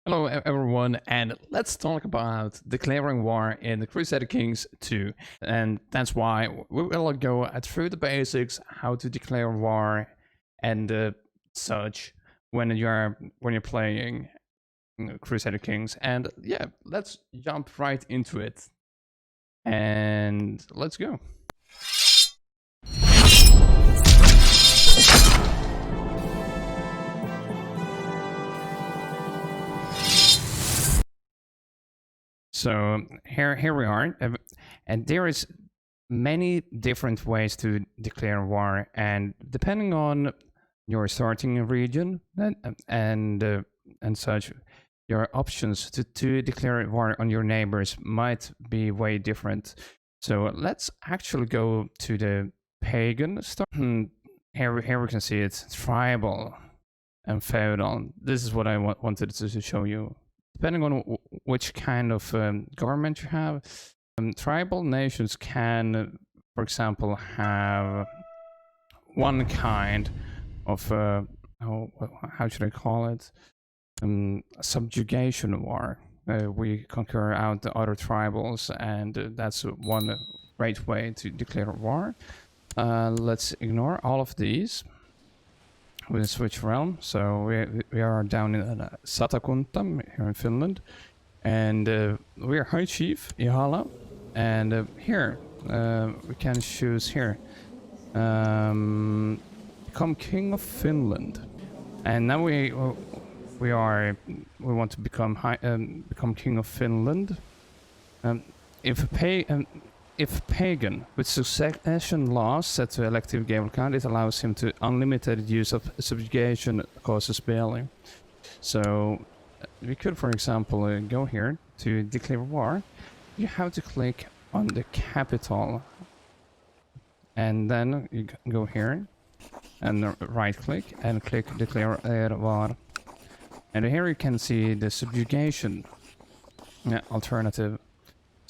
Hello everyone, and let's talk about declaring war in the Crusader Kings 2. And that's why we will go through the basics, how to declare war and such when you're playing Crusader Kings. And yeah, let's jump right into it. And let's go. So here we are, and there is many different ways to declare war, and depending on your starting region and such, your options to declare war on your neighbors might be way different. So let's actually go to the pagan stuff. Here we can see it's tribal and feudal. This is what I wanted to show you. Depending on which kind of government you have, tribal nations can, for example, have one kind of, how should I call it? Subjugation war. We conquer out the other tribals, and that's one great way to declare war. Let's ignore all of these. We'll switch realm, so we are down in Satakunta here in Finland, and we are High Chief Ihala, and here we can choose here become King of Finland, and now we want to become King of Finland. If pagan with succession laws set to elective game count, it allows him to unlimited use of subjugation causes barely. So we could, for example, go here to declare war. You have to click on the capital, and then you go here and right click and click declare war. And here you can see the subjugation alternative.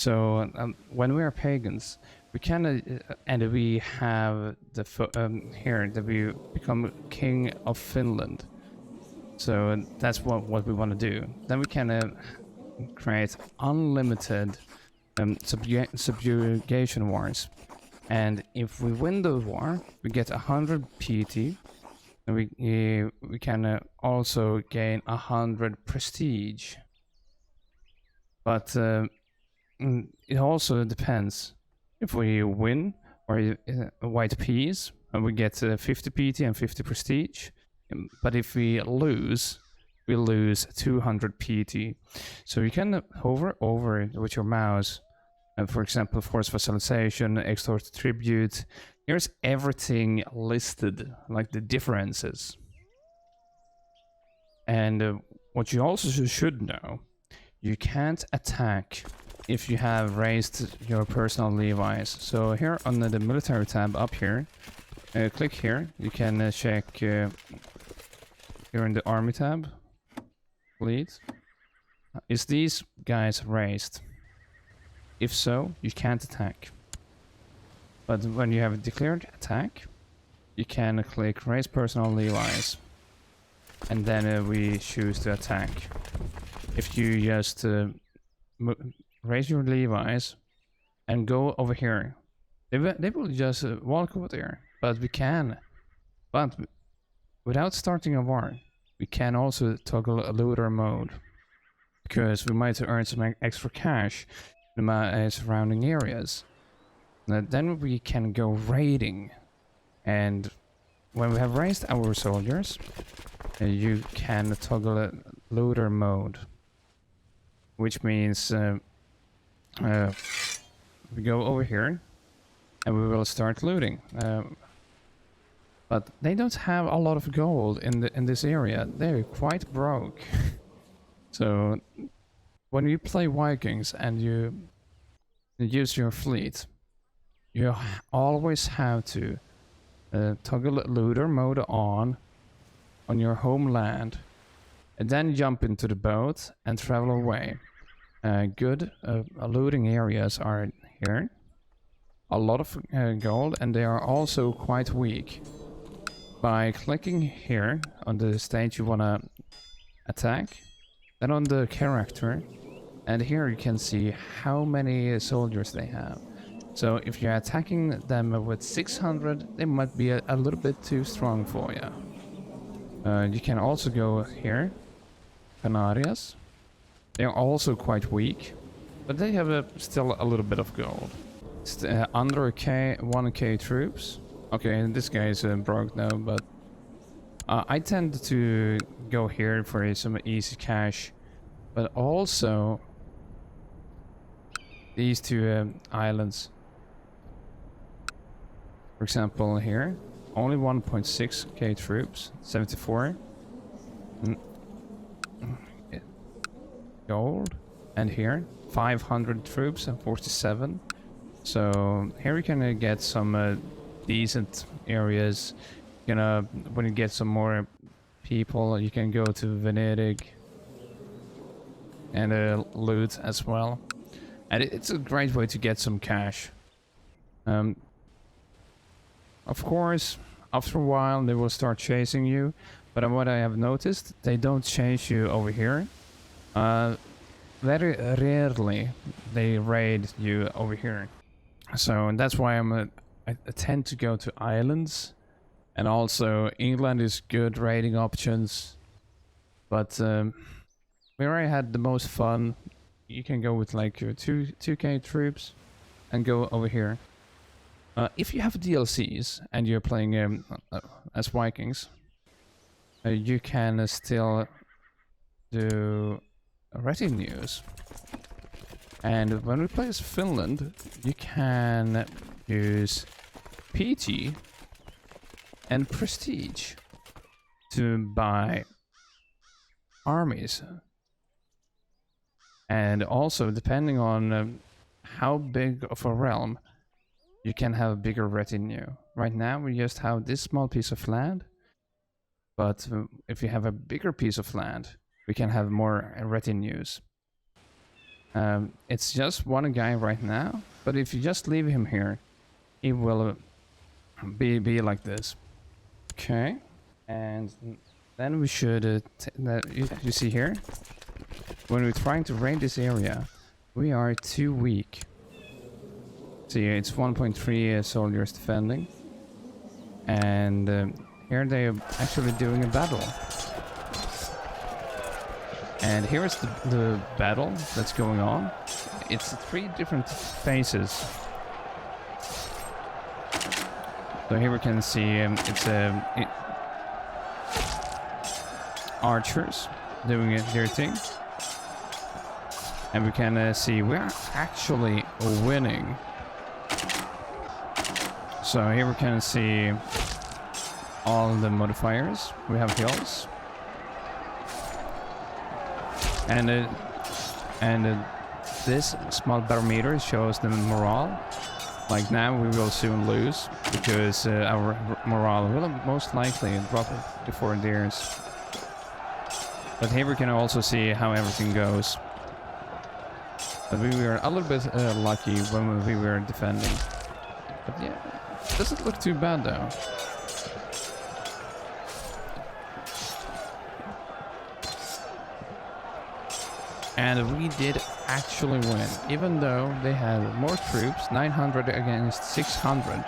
So when we are pagans, we can and we have the here that we become King of Finland. So that's what we want to do. Then we can create unlimited subjugation wars, and if we win the war, we get 100 PT, and we can also gain 100 prestige. But it also depends. If we win or white peas, we get 50 PT and 50 prestige. But if we lose 200 PT. So you can hover over with your mouse, and for example, force vassalization, extort tribute. Here's everything listed, like the differences. And what you also should know, you can't attack if you have raised your personal levies. So here on the military tab up here, click here. You can check here in the army tab. Please, is these guys raised? If so, you can't attack. But when you have declared attack, you can click raise personal levies, and then we choose to attack. If you just raise your levies and go over here, they will just walk over there. But without starting a war, we can also toggle a looter mode, because we might earn some extra cash in the surrounding areas. Then we can go raiding, and when we have raised our soldiers, you can toggle a looter mode, which means we go over here and we will start looting. But they don't have a lot of gold in this area. They're quite broke. So when you play Vikings and you use your fleet, you always have to toggle looter mode on your homeland, and then jump into the boat and travel away. Good looting areas are here. A lot of gold, and they are also quite weak. By clicking here on the stage you want to attack, Then on the character, and here you can see how many soldiers they have. So if you're attacking them with 600, they might be a little bit too strong for you. You can also go here, Canarias. They're also quite weak, but they have still a little bit of gold. It's under 1k troops. Okay, this guy is broke now, but I tend to go here for some easy cash, but also these two islands. For example, here, only 1.6k troops, 74 gold, and here 500 troops and 47. So here we can get some decent areas. When you get some more people, you can go to Venedig and loot as well, and it's a great way to get some cash. Of course, after a while they will start chasing you, but what I have noticed, they don't chase you over here. Very rarely they raid you over here. So that's why I tend to go to islands, and also England is good raiding options. But where I had the most fun, you can go with like your 2k troops and go over here. If you have DLCs and you're playing as Vikings, you can still do retinues. And when we play as Finland, you can use PT and Prestige to buy armies. And also, depending on how big of a realm, you can have a bigger retinue. Right now we just have this small piece of land, but if you have a bigger piece of land, we can have more retinues. It's just one guy right now, but if you just leave him here, he will be like this. Okay, and then we should you see here, when we're trying to raid this area, we are too weak. See, it's 1.3 soldiers defending, and here they are actually doing a battle. And here is the battle that's going on. It's 3 different phases. So here we can see it's archers doing their thing, and we can see we're actually winning. So here we can see all the modifiers. We have hills, and this small barometer shows the morale. Like now we will soon lose because our morale will most likely drop before theirs. But here we can also see how everything goes. But we were a little bit lucky when we were defending. But yeah, doesn't look too bad though. And we did actually win, even though they had more troops, 900 against 600.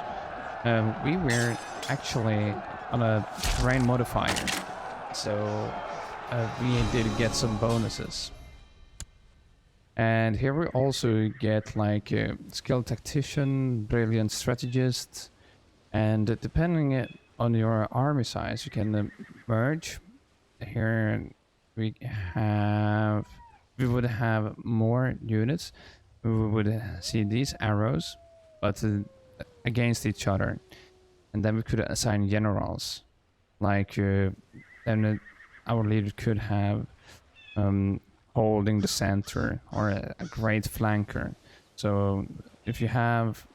We were actually on a terrain modifier, so we did get some bonuses. And here we also get like skilled tactician, brilliant strategist, and depending on your army size, you can merge. Here we would have more units. We would see these arrows, but against each other, and then we could assign generals. Like then our leader could have holding the center or a great flanker. So if you have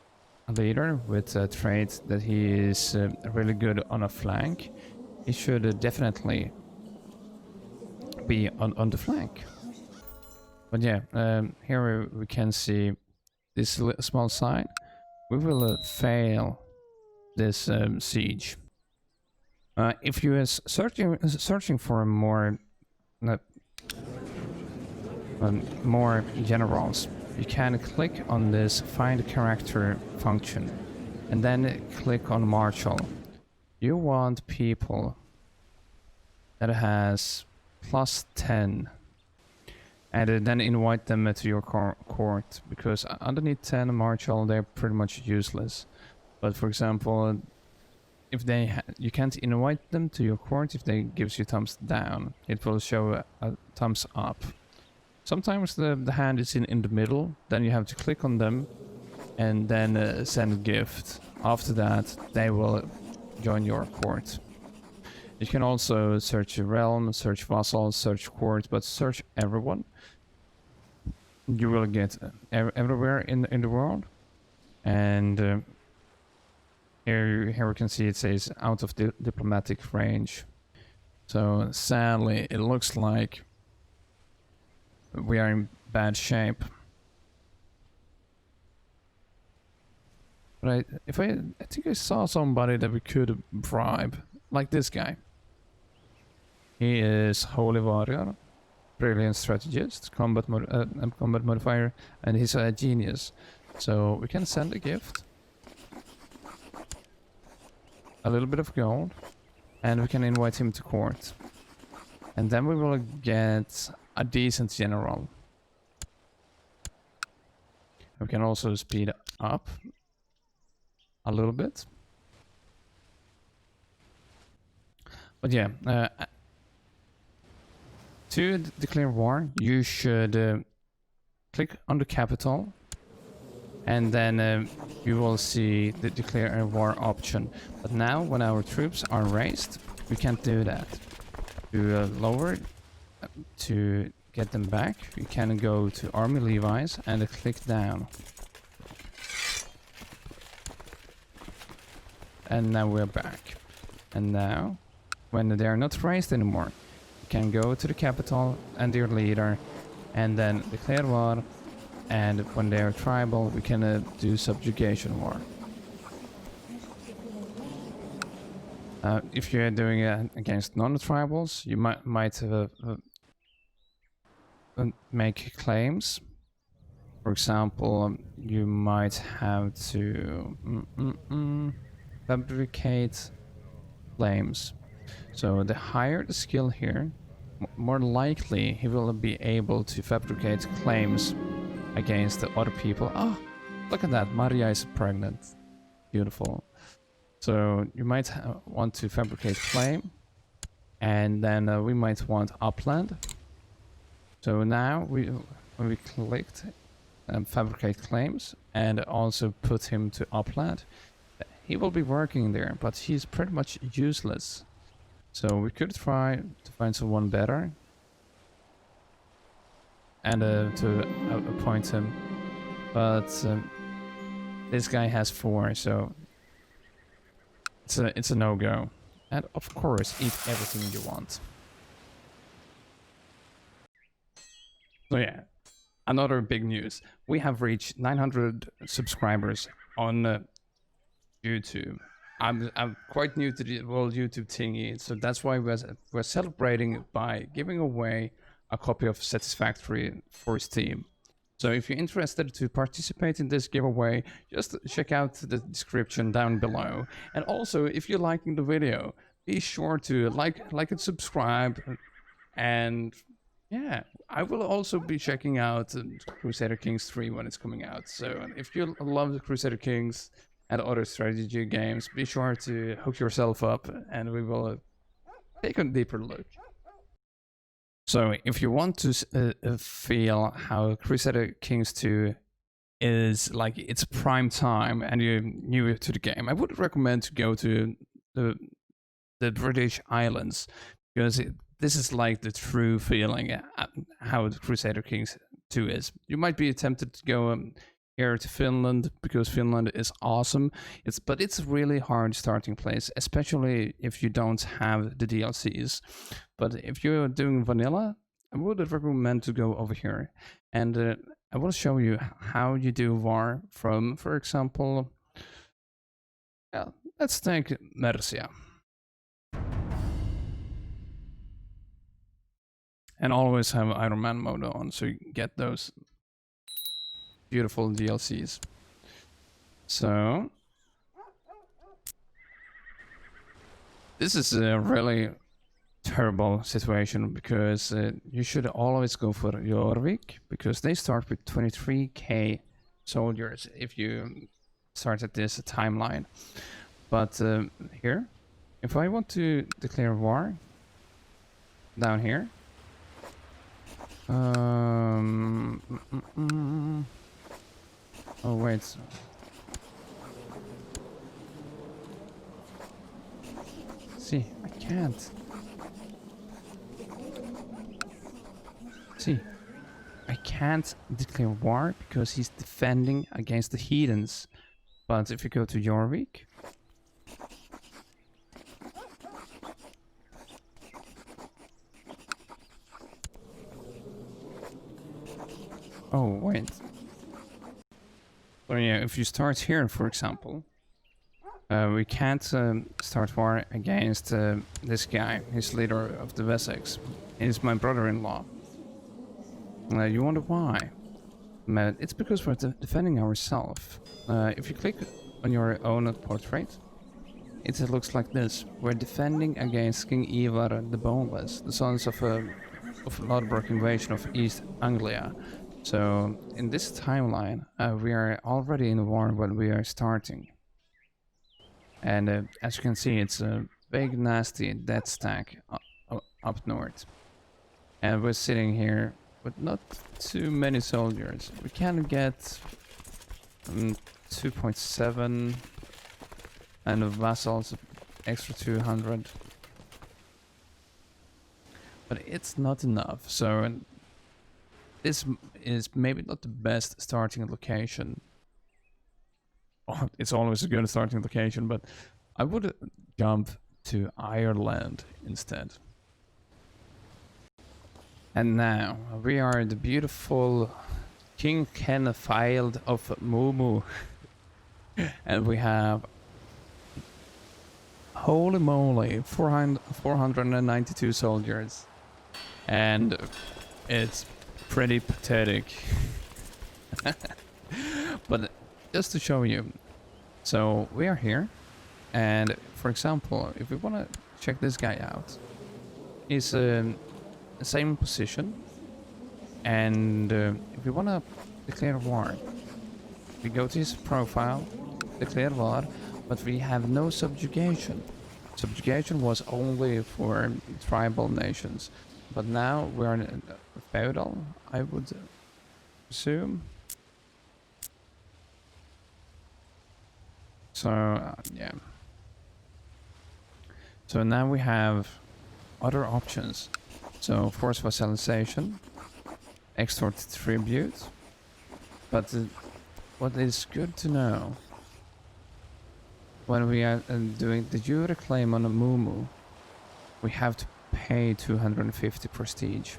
a leader with a trait that he is really good on a flank, he should definitely be on the flank. But yeah, here we can see this small sign. We will fail this siege. If you are searching for a more more generals, you can click on this find character function and then click on marshal. You want people that has +10 and then invite them to your court, because underneath 10 marshal they're pretty much useless. But for example, if they you can't invite them to your court if they gives you thumbs down, it will show a thumbs up. Sometimes the hand is in the middle, then you have to click on them and then send a gift. After that they will join your court. You can also search your realm, search vassals, search court, but search everyone. You will get everywhere in the world. And here we can see it says out of the diplomatic range. So sadly, it looks like we are in bad shape. But I think I saw somebody that we could bribe, like this guy. He is Holy Warrior, brilliant strategist, combat modifier, and he's a genius. So we can send a gift, a little bit of gold, and we can invite him to court. And then we will get a decent general. We can also speed up a little bit. But yeah, to declare war, you should click on the capital, and then you will see the declare a war option. But now, when our troops are raised, we can't do that. To lower, to get them back, you can go to Army Levi's and click down. And now we're back. And now, when they are not raised anymore, can go to the capital and their leader and then declare war, and when they are tribal we can do subjugation war. If you're doing it against non-tribals, you might make claims. For example, you might have to fabricate claims. So the higher the skill here, more likely he will be able to fabricate claims against the other people. Oh, look at that, Maria is pregnant. Beautiful. So you might want to fabricate claim, and then we might want upland. So now when we clicked fabricate claims and also put him to upland, he will be working there, but he's pretty much useless. So we could try to find someone better and to appoint him, but this guy has 4, so it's a no-go. And of course, eat everything you want. So yeah, another big news. We have reached 900 subscribers on YouTube. I'm quite new to the whole YouTube thingy, so that's why we're celebrating by giving away a copy of Satisfactory for Steam. So if you're interested to participate in this giveaway, just check out the description down below. And also, if you're liking the video, be sure to like and subscribe. And yeah, I will also be checking out Crusader Kings 3 when it's coming out. So if you love the Crusader Kings and other strategy games, be sure to hook yourself up and we will take a deeper look. So if you want to feel how Crusader Kings 2 is like its prime time and you're new to the game, I would recommend to go to the British Islands, because this is like the true feeling how the Crusader Kings 2 is. You might be tempted to go here to Finland, because Finland is awesome. But it's a really hard starting place, especially if you don't have the DLCs. But if you're doing vanilla, I would recommend to go over here. And I will show you how you do war from, for example, let's take Mercia. And always have Iron Man mode on, so you get those beautiful DLCs. So this is a really terrible situation, because you should always go for Jorvik, because they start with 23k soldiers if you start at this timeline. But here, if I want to declare war down here, oh wait, see, I can't. See, I can't declare war because he's defending against the heathens. But if you go to Jorvik, oh wait, so yeah, if you start here, for example, we can't start war against this guy. He's leader of the Wessex. He's my brother-in-law. You wonder why? It's because we're defending ourselves. If you click on your own portrait, it looks like this. We're defending against King Ivar the Boneless, the sons of Lodbrok invasion of East Anglia. So in this timeline, we are already in war when we are starting. And as you can see, it's a big nasty death stack up north. And we're sitting here with not too many soldiers. We can get 2.7 and the vassals extra 200. But it's not enough. So this is maybe not the best starting location. Oh, it's always a good starting location, but I would jump to Ireland instead. And now we are the beautiful King Kenfield of Mumu. And we have, holy moly, 492 soldiers. And it's pretty pathetic. But just to show you, so we are here, and for example, if we want to check this guy out, he's the same position, and if we want to declare war, we go to his profile, declare war, but we have no subjugation. Subjugation was only for tribal nations, but now we're in feudal, I would assume. So yeah. So now we have other options. So forced vassalization, extort tribute. But what is good to know, when we are doing the jure claim on a Mumu, we have to pay 250 prestige.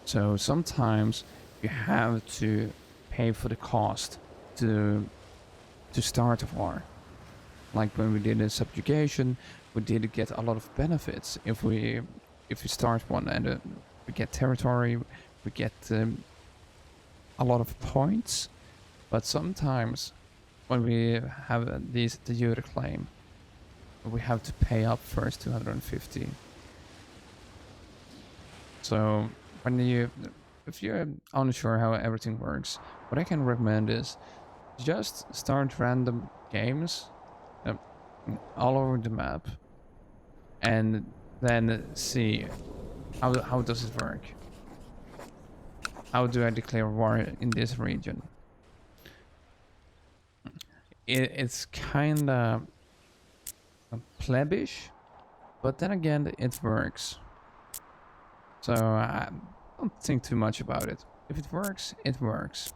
So sometimes you have to pay for the cost to start a war. Like when we did a subjugation, we did get a lot of benefits if we start one, and we get territory, we get a lot of points. But sometimes when we have the jure claim, we have to pay up first 250. So if you're unsure how everything works, what I can recommend is just start random games all over the map, and then see how does it work. How do I declare war in this region? It's kinda plebish, but then again it works. So I don't think too much about it. If it works, it works.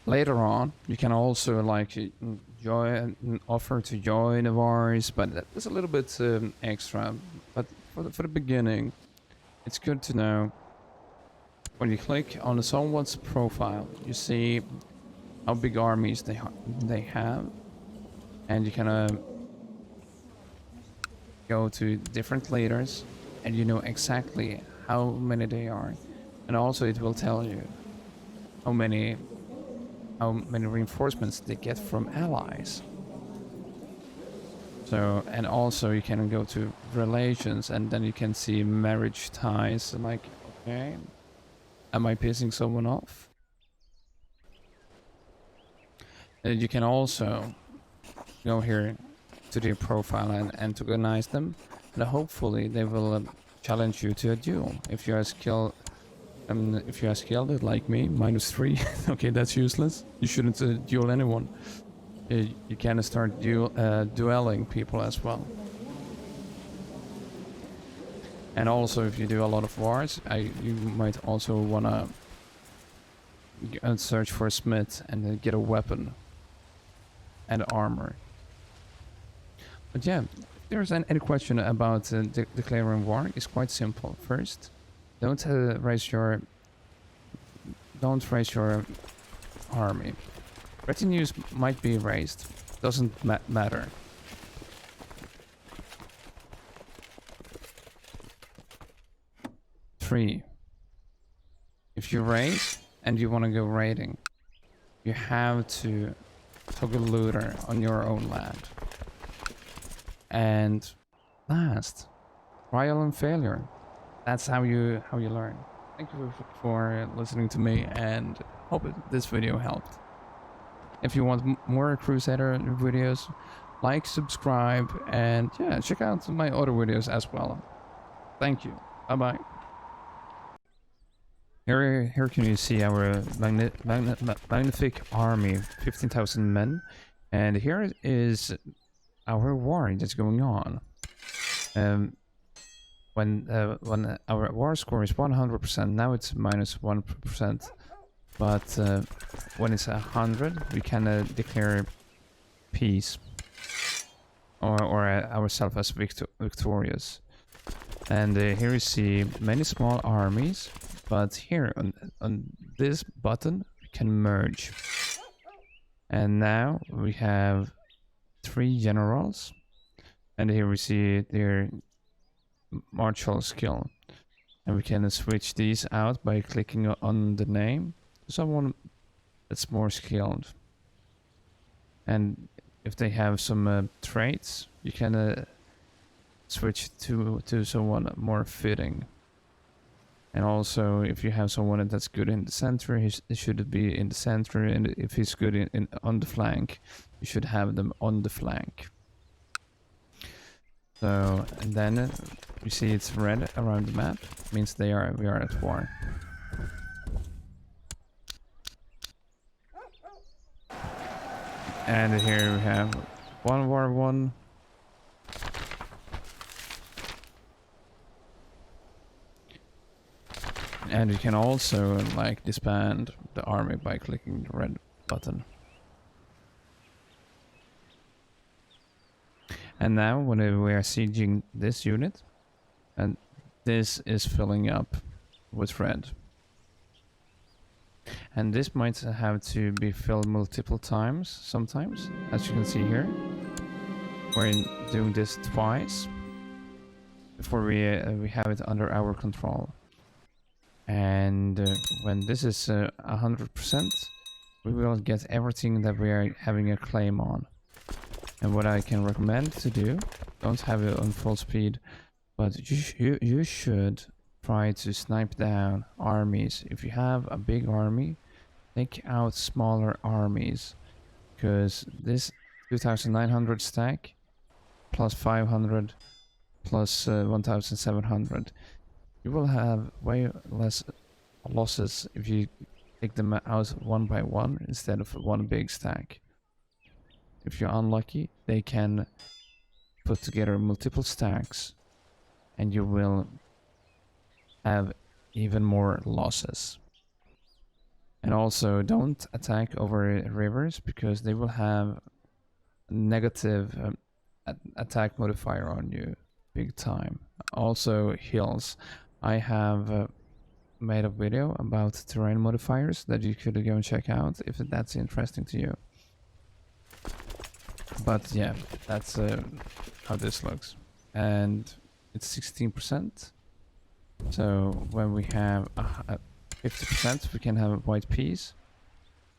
Later on, you can also like offer to join the wars, but that's a little bit extra. But for the beginning, it's good to know. When you click on someone's profile, you see how big armies they have, and you can go to different leaders and you know exactly how many they are. And also it will tell you how many reinforcements they get from allies. So, and also you can go to relations and then you can see marriage ties, like, okay, am I pissing someone off? And you can also go here to their profile and antagonize them, and hopefully they will challenge you to a duel. If you are skilled, like me, -3, okay, that's useless. You shouldn't duel anyone. You can start dueling people as well. And also, if you do a lot of wars, you might also wanna search for a smith and then get a weapon and armor. But yeah, if there's any question about declaring war, it's quite simple. First, don't raise your army. Retinues might be raised, doesn't matter. Three, if you raise and you want to go raiding, you have to toggle looter on your own land. And last, trial and failure. That's how you learn. Thank you for listening to me, and hope this video helped. If you want more Crusader videos, like, subscribe, and yeah, check out my other videos as well. Thank you. Bye bye. Here can you see our magnific army, 15,000 men, and here is our war that's going on. When our war score is 100%, now it's -1%. But when it's 100, we can declare peace, or ourselves as victorious. And here you see many small armies, but here on this button we can merge. And now we have 3 generals, and here we see their marshal skill, and we can switch these out by clicking on the name to someone that's more skilled. And if they have some traits, you can switch to someone more fitting. And also, if you have someone that's good in the center, he should be in the center, and if he's good on the flank, you should have them on the flank. So, and then you see it's red around the map, means we are at war. And here we have World War I. And you can also like disband the army by clicking the red button. And now when we are sieging this unit, and this is filling up with red. And this might have to be filled multiple times sometimes, as you can see here. We're doing this twice before we have it under our control. And when this is 100%, we will get everything that we are having a claim on. And what I can recommend to do, don't have it on full speed, but you should try to snipe down armies. If you have a big army, take out smaller armies, because this 2,900 stack plus 500 plus 1,700, you will have way less losses if you take them out one by one instead of one big stack. If you're unlucky, they can put together multiple stacks and you will have even more losses. And also, don't attack over rivers, because they will have negative attack modifier on you big time. Also hills. I have made a video about terrain modifiers that you could go and check out if that's interesting to you. But yeah, that's how this looks. and it's 16%. So when we have 50%, we can have a white peace.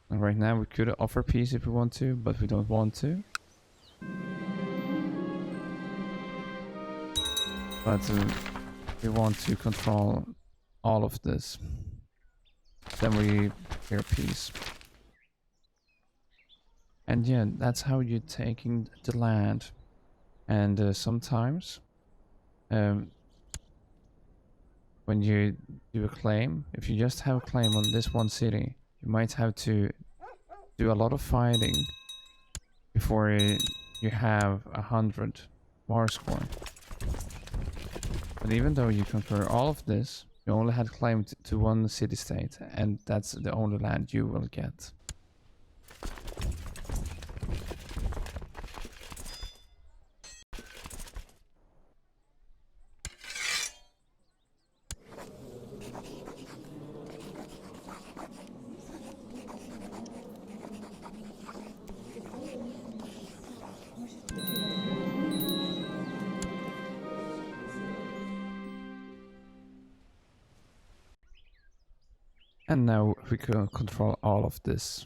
And right now we could offer peace if we want to, but we don't want to. But we want to control all of this. Then we hear peace. And yeah, that's how you're taking the land. And sometimes, when you do a claim, if you just have a claim on this one city, you might have to do a lot of fighting before you have 100 war score. But even though you conquer all of this, you only had claim to one city-state, and that's the only land you will get. And now we can control all of this.